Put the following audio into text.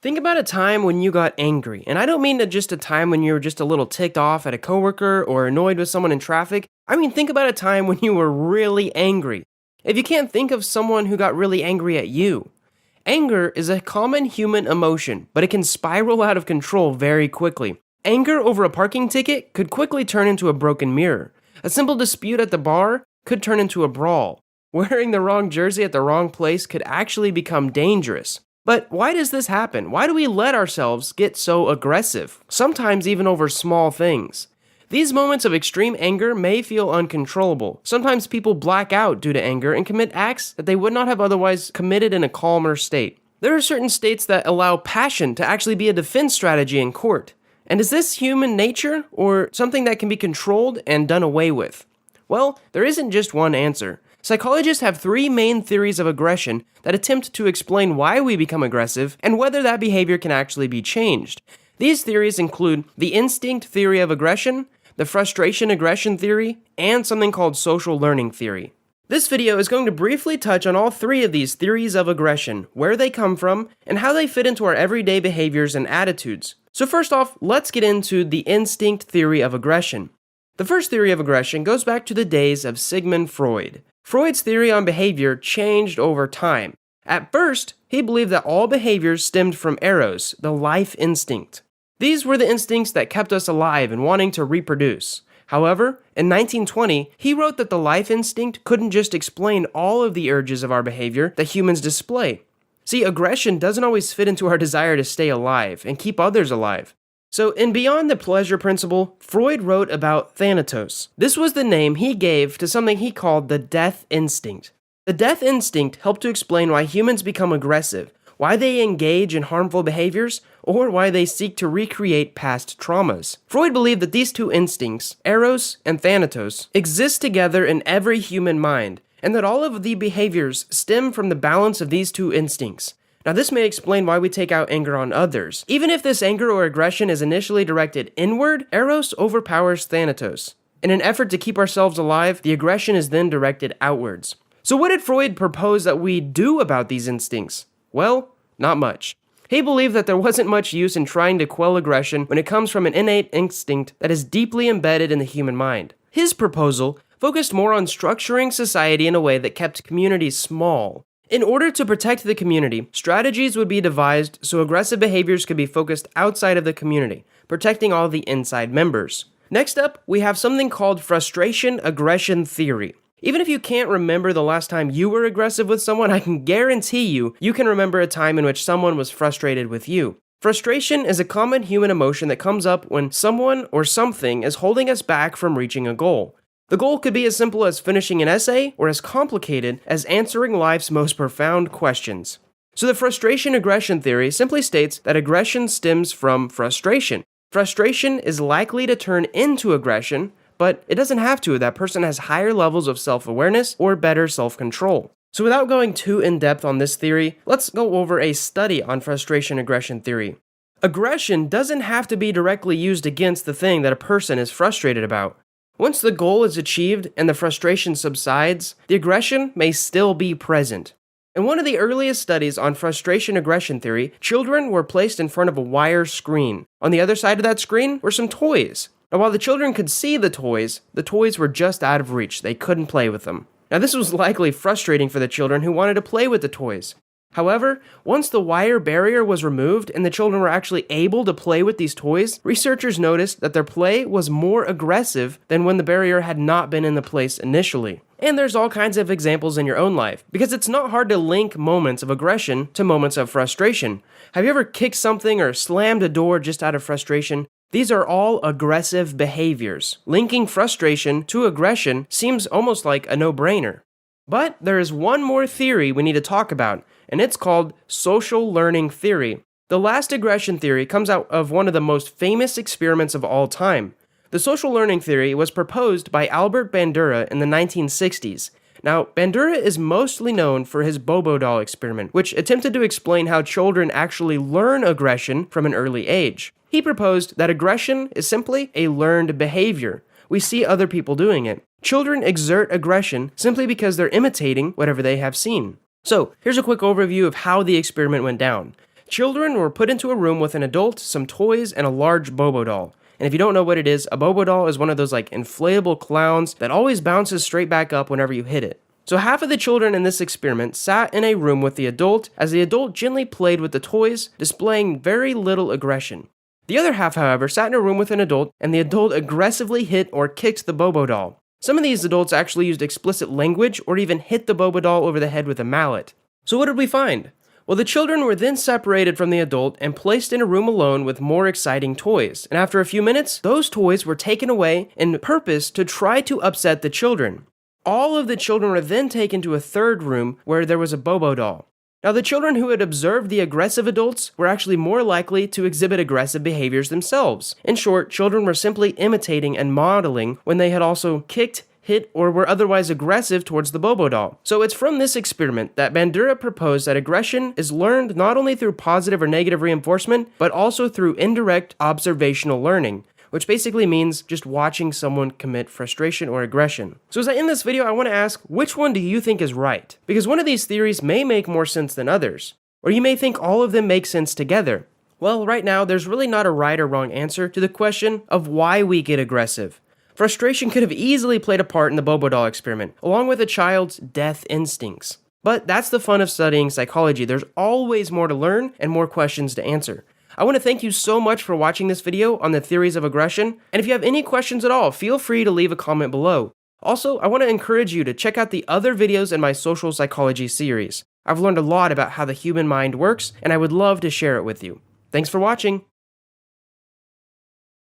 Think about a time when you got angry, and I don't mean just a time when you were just a little ticked off at a coworker or annoyed with someone in traffic. I mean, think about a time when you were really angry. If you can't think of someone who got really angry at you. Anger is a common human emotion, but it can spiral out of control very quickly. Anger over a parking ticket could quickly turn into a broken mirror. A simple dispute at the bar could turn into a brawl. Wearing the wrong jersey at the wrong place could actually become dangerous. But why does this happen? Why do we let ourselves get so aggressive? Sometimes even over small things. These moments of extreme anger may feel uncontrollable. Sometimes people black out due to anger and commit acts that they would not have otherwise committed in a calmer state. There are certain states that allow passion to actually be a defense strategy in court. And is this human nature or something that can be controlled and done away with? Well, there isn't just one answer. Psychologists have three main theories of aggression that attempt to explain why we become aggressive and whether that behavior can actually be changed. These theories include the instinct theory of aggression, the frustration aggression theory, and something called social learning theory. This video is going to briefly touch on all three of these theories of aggression, where they come from, and how they fit into our everyday behaviors and attitudes. So first off, let's get into the instinct theory of aggression. The first theory of aggression goes back to the days of Sigmund Freud. Freud's theory on behavior changed over time. At first, he believed that all behaviors stemmed from eros, the life instinct. These were the instincts that kept us alive and wanting to reproduce. However, in 1920, he wrote that the life instinct couldn't just explain all of the urges of our behavior that humans display. See, aggression doesn't always fit into our desire to stay alive and keep others alive. So, in Beyond the Pleasure Principle, Freud wrote about thanatos. This was the name he gave to something he called the death instinct. The death instinct helped to explain why humans become aggressive, why they engage in harmful behaviors, or why they seek to recreate past traumas. Freud believed that these two instincts, eros and thanatos, exist together in every human mind, and that all of the behaviors stem from the balance of these two instincts. Now, this may explain why we take out anger on others. Even if this anger or aggression is initially directed inward, eros overpowers thanatos. In an effort to keep ourselves alive, the aggression is then directed outwards. So what did Freud propose that we do about these instincts? Well, not much. He believed that there wasn't much use in trying to quell aggression when it comes from an innate instinct that is deeply embedded in the human mind. His proposal focused more on structuring society in a way that kept communities small. In order to protect the community, strategies would be devised so aggressive behaviors could be focused outside of the community, protecting all the inside members. Next up, we have something called frustration aggression theory. Even if you can't remember the last time you were aggressive with someone, I can guarantee you can remember a time in which someone was frustrated with you. Frustration is a common human emotion that comes up when someone or something is holding us back from reaching a goal. The goal could be as simple as finishing an essay or as complicated as answering life's most profound questions. So the frustration aggression theory simply states that aggression stems from frustration. Frustration is likely to turn into aggression, but it doesn't have to if that person has higher levels of self-awareness or better self-control. So without going too in-depth on this theory, let's go over a study on frustration aggression theory. Aggression doesn't have to be directly used against the thing that a person is frustrated about. Once the goal is achieved and the frustration subsides, the aggression may still be present. In one of the earliest studies on frustration aggression theory, children were placed in front of a wire screen. On the other side of that screen were some toys. Now, while the children could see the toys were just out of reach. They couldn't play with them. Now, this was likely frustrating for the children who wanted to play with the toys. However, once the wire barrier was removed and the children were actually able to play with these toys, researchers noticed that their play was more aggressive than when the barrier had not been in the place initially. And there's all kinds of examples in your own life, because it's not hard to link moments of aggression to moments of frustration. Have you ever kicked something or slammed a door just out of frustration? These are all aggressive behaviors. Linking frustration to aggression seems almost like a no-brainer. But there is one more theory we need to talk about, and it's called social learning theory. The last aggression theory comes out of one of the most famous experiments of all time. The social learning theory was proposed by Albert Bandura in the 1960s. Now, Bandura is mostly known for his Bobo doll experiment, which attempted to explain how children actually learn aggression from an early age. He proposed that aggression is simply a learned behavior. We see other people doing it. Children exert aggression simply because they're imitating whatever they have seen. So, here's a quick overview of how the experiment went down. Children were put into a room with an adult, some toys, and a large Bobo doll. And if you don't know what it is, a Bobo doll is one of those like inflatable clowns that always bounces straight back up whenever you hit it. So half of the children in this experiment sat in a room with the adult as the adult gently played with the toys, displaying very little aggression. The other half, however, sat in a room with an adult and the adult aggressively hit or kicked the Bobo doll. Some of these adults actually used explicit language or even hit the Bobo doll over the head with a mallet. So what did we find? Well, the children were then separated from the adult and placed in a room alone with more exciting toys. And after a few minutes, those toys were taken away in purpose to try to upset the children. All of the children were then taken to a third room where there was a Bobo doll. Now, the children who had observed the aggressive adults were actually more likely to exhibit aggressive behaviors themselves. In short, children were simply imitating and modeling when they had also kicked, hit, or were otherwise aggressive towards the Bobo doll. So it's from this experiment that Bandura proposed that aggression is learned not only through positive or negative reinforcement, but also through indirect observational learning, which basically means just watching someone commit frustration or aggression. So as I end this video, I want to ask, which one do you think is right? Because one of these theories may make more sense than others, or you may think all of them make sense together. Well, right now, there's really not a right or wrong answer to the question of why we get aggressive. Frustration could have easily played a part in the Bobo doll experiment, along with a child's death instincts. But that's the fun of studying psychology. There's always more to learn and more questions to answer. I want to thank you so much for watching this video on the theories of aggression, and if you have any questions at all, feel free to leave a comment below. Also, I want to encourage you to check out the other videos in my social psychology series. I've learned a lot about how the human mind works, and I would love to share it with you. Thanks for watching!